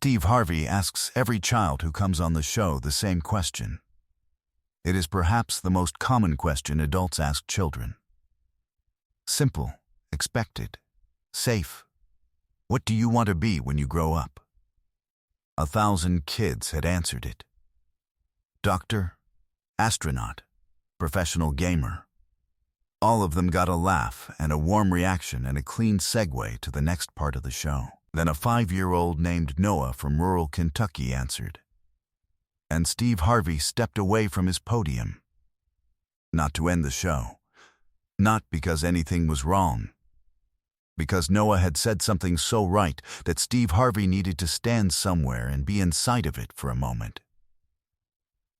Steve Harvey asks every child who comes on the show the same question. It is perhaps the most common question adults ask children. Simple, expected, safe. What do you want to be when you grow up? 1,000 kids had answered it. Doctor, astronaut, professional gamer. All of them got a laugh and a warm reaction and a clean segue to the next part of the show. Then a 5-year-old named Noah from rural Kentucky answered. And Steve Harvey stepped away from his podium. Not to end the show. Not because anything was wrong. Because Noah had said something so right that Steve Harvey needed to stand somewhere and be inside of it for a moment.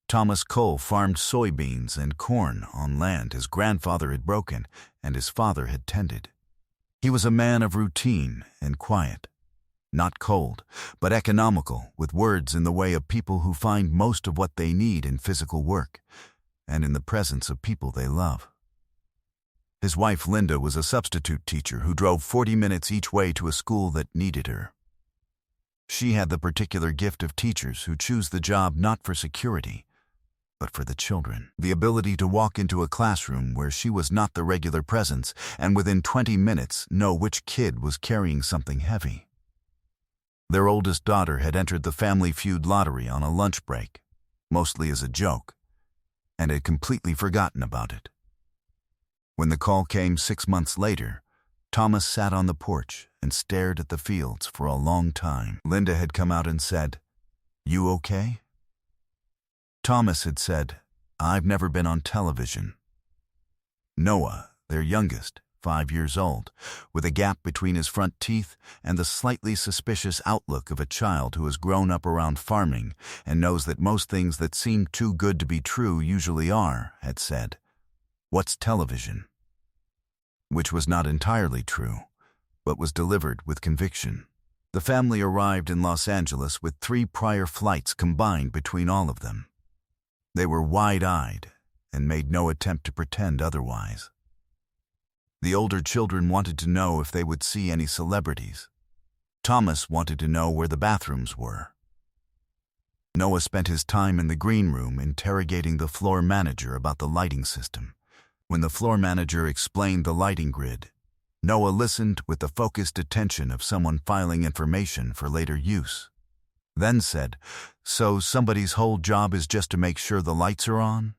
Thomas Cole farmed soybeans and corn on land his grandfather had broken and his father had tended. He was a man of routine and quiet. Not cold, but economical, with words in the way of people who find most of what they need in physical work and in the presence of people they love. His wife Linda was a substitute teacher who drove 40 minutes each way to a school that needed her. She had the particular gift of teachers who choose the job not for security, but for the children. The ability to walk into a classroom where she was not the regular presence and within 20 minutes know which kid was carrying something heavy. Their oldest daughter had entered the family Feud lottery on a lunch break, mostly as a joke, and had completely forgotten about it. When the call came 6 months later, Thomas sat on the porch and stared at the fields for a long time. Linda had come out and said, "You okay?" Thomas had said, "I've never been on television." Noah, their youngest, 5 years old, with a gap between his front teeth and the slightly suspicious outlook of a child who has grown up around farming and knows that most things that seem too good to be true usually are, had said, "What's television?" Which was not entirely true, but was delivered with conviction. The family arrived in Los Angeles with 3 prior flights combined between all of them. They were wide-eyed and made no attempt to pretend otherwise. The older children wanted to know if they would see any celebrities. Thomas wanted to know where the bathrooms were. Noah spent his time in the green room interrogating the floor manager about the lighting system. When the floor manager explained the lighting grid, Noah listened with the focused attention of someone filing information for later use. Then said, "So somebody's whole job is just to make sure the lights are on?"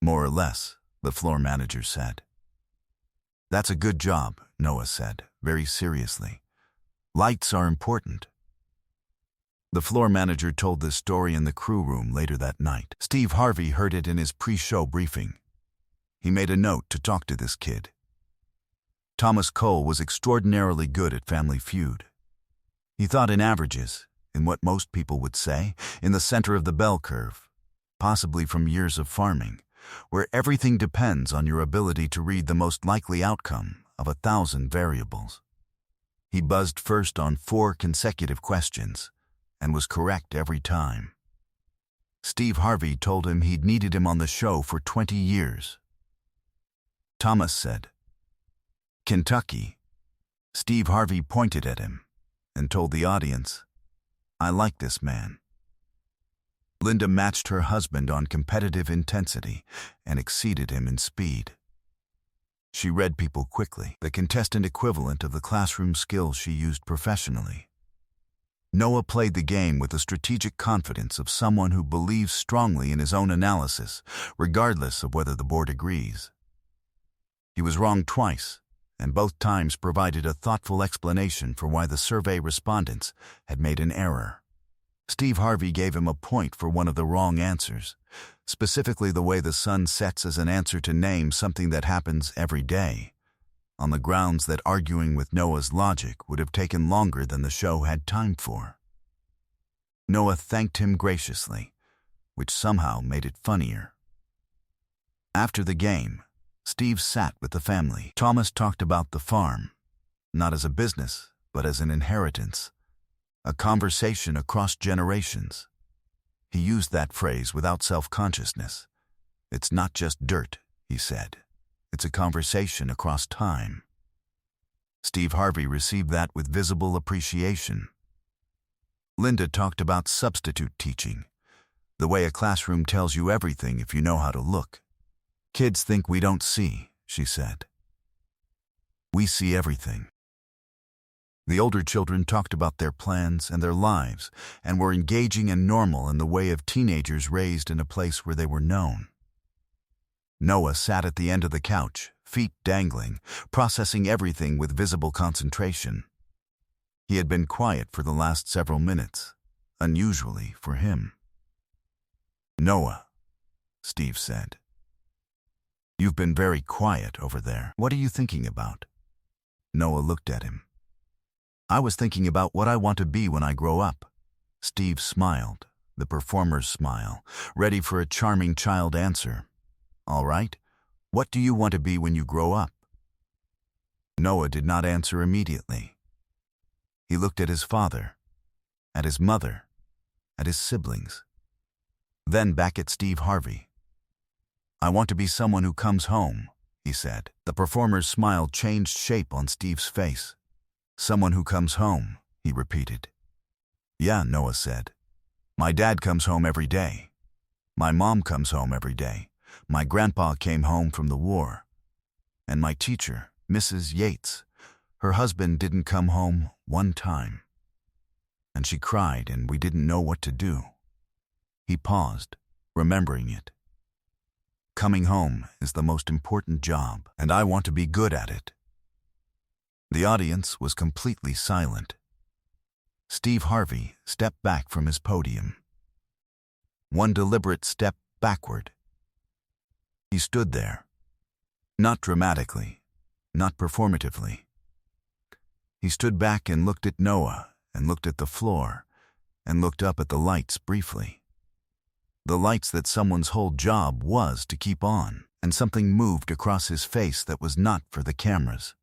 "More or less," the floor manager said. "That's a good job," Noah said, very seriously. "Lights are important." The floor manager told this story in the crew room later that night. Steve Harvey heard it in his pre-show briefing. He made a note to talk to this kid. Thomas Cole was extraordinarily good at Family Feud. He thought in averages, in what most people would say, in the center of the bell curve, possibly from years of farming, where everything depends on your ability to read the most likely outcome of 1,000 variables. He buzzed first on 4 consecutive questions and was correct every time. Steve Harvey told him he'd needed him on the show for 20 years. Thomas said, "Kentucky." Steve Harvey pointed at him and told the audience, "I like this man." Linda matched her husband on competitive intensity and exceeded him in speed. She read people quickly, the contestant equivalent of the classroom skills she used professionally. Noah played the game with the strategic confidence of someone who believes strongly in his own analysis, regardless of whether the board agrees. He was wrong twice, and both times provided a thoughtful explanation for why the survey respondents had made an error. Steve Harvey gave him a point for one of the wrong answers, specifically the way the sun sets as an answer to name something that happens every day, on the grounds that arguing with Noah's logic would have taken longer than the show had time for. Noah thanked him graciously, which somehow made it funnier. After the game, Steve sat with the family. Thomas talked about the farm, not as a business, but as an inheritance, a conversation across generations. He used that phrase without self-consciousness. "It's not just dirt," he said. "It's a conversation across time." Steve Harvey received that with visible appreciation. Linda talked about substitute teaching, the way a classroom tells you everything if you know how to look. Kids think we don't see, she said. We see everything. The older children talked about their plans and their lives and were engaging and normal in the way of teenagers raised in a place where they were known. Noah sat at the end of the couch, feet dangling, processing everything with visible concentration. He had been quiet for the last several minutes, unusually for him. "Noah," Steve said. "You've been very quiet over there. What are you thinking about?" Noah looked at him. "I was thinking about what I want to be when I grow up." Steve smiled, the performer's smile, ready for a charming child answer. "All right, what do you want to be when you grow up?" Noah did not answer immediately. He looked at his father, at his mother, at his siblings, then back at Steve Harvey. "I want to be someone who comes home," he said. The performer's smile changed shape on Steve's face. "Someone who comes home," he repeated. "Yeah," Noah said. "My dad comes home every day. My mom comes home every day. My grandpa came home from the war. And my teacher, Mrs. Yates, her husband didn't come home one time. And she cried and we didn't know what to do." He paused, remembering it. "Coming home is the most important job, and I want to be good at it." The audience was completely silent. Steve Harvey stepped back from his podium. One deliberate step backward. He stood there, not dramatically, not performatively. He stood back and looked at Noah, and looked at the floor, and looked up at the lights briefly. The lights that someone's whole job was to keep on, and something moved across his face that was not for the cameras.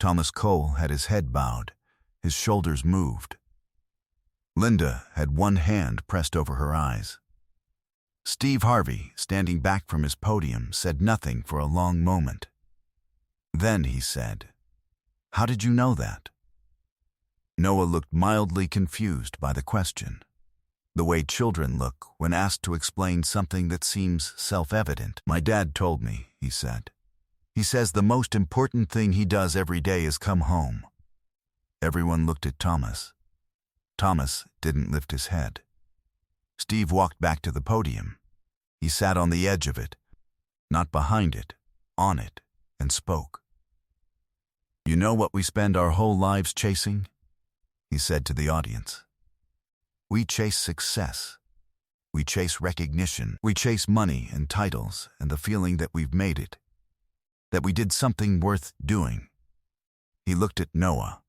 Thomas Cole had his head bowed, his shoulders moved. Linda had one hand pressed over her eyes. Steve Harvey, standing back from his podium, said nothing for a long moment. Then he said, "How did you know that?" Noah looked mildly confused by the question, the way children look when asked to explain something that seems self-evident. "My dad told me," he said. "He says the most important thing he does every day is come home." Everyone looked at Thomas. Thomas didn't lift his head. Steve walked back to the podium. He sat on the edge of it, not behind it, on it, and spoke. "You know what we spend our whole lives chasing?" he said to the audience. "We chase success. We chase recognition. We chase money and titles and the feeling that we've made it, that we did something worth doing." He looked at Noah.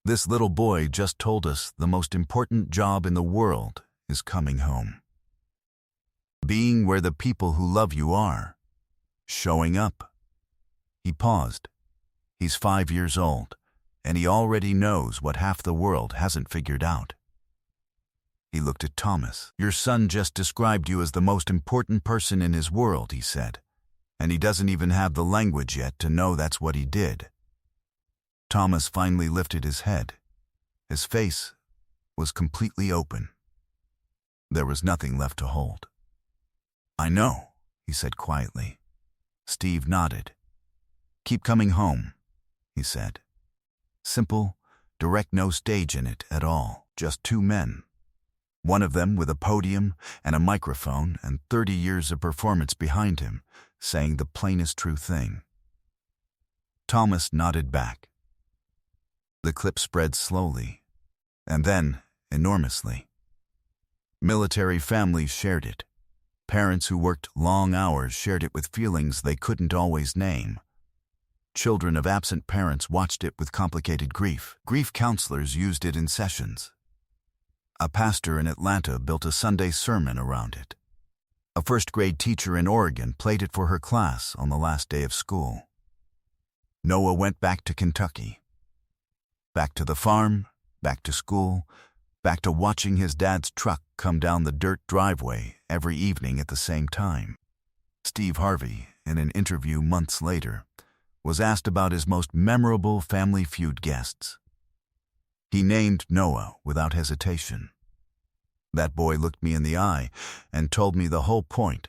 "This little boy just told us the most important job in the world is coming home. Being where the people who love you are. Showing up." He paused. He's 5 years old, and he already knows what half the world hasn't figured out. He looked at Thomas. "Your son just described you as the most important person in his world," he said, "and he doesn't even have the language yet to know that's what he did." Thomas finally lifted his head. His face was completely open. There was nothing left to hold. "I know," he said quietly. Steve nodded. "Keep coming home," he said. Simple, direct, no stage in it at all. Just two men. One of them with a podium and a microphone and 30 years of performance behind him, saying the plainest true thing. Thomas nodded back. The clip spread slowly, and then enormously. Military families shared it. Parents who worked long hours shared it with feelings they couldn't always name. Children of absent parents watched it with complicated grief. Grief counselors used it in sessions. A pastor in Atlanta built a Sunday sermon around it. A first-grade teacher in Oregon played it for her class on the last day of school. Noah went back to Kentucky. Back to the farm, back to school, back to watching his dad's truck come down the dirt driveway every evening at the same time. Steve Harvey, in an interview months later, was asked about his most memorable Family Feud guests. He named Noah without hesitation. That boy looked me in the eye and told me the whole point.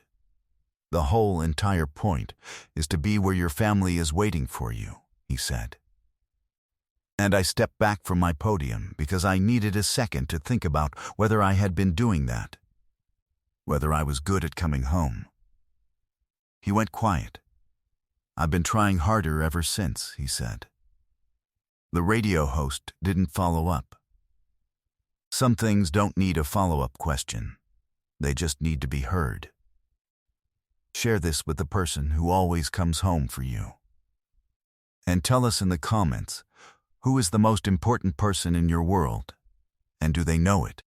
The whole entire point is to be where your family is waiting for you, he said. And I stepped back from my podium because I needed a second to think about whether I had been doing that, whether I was good at coming home. He went quiet. I've been trying harder ever since, he said. The radio host didn't follow up. Some things don't need a follow-up question. They just need to be heard. Share this with the person who always comes home for you. And tell us in the comments, who is the most important person in your world, and do they know it?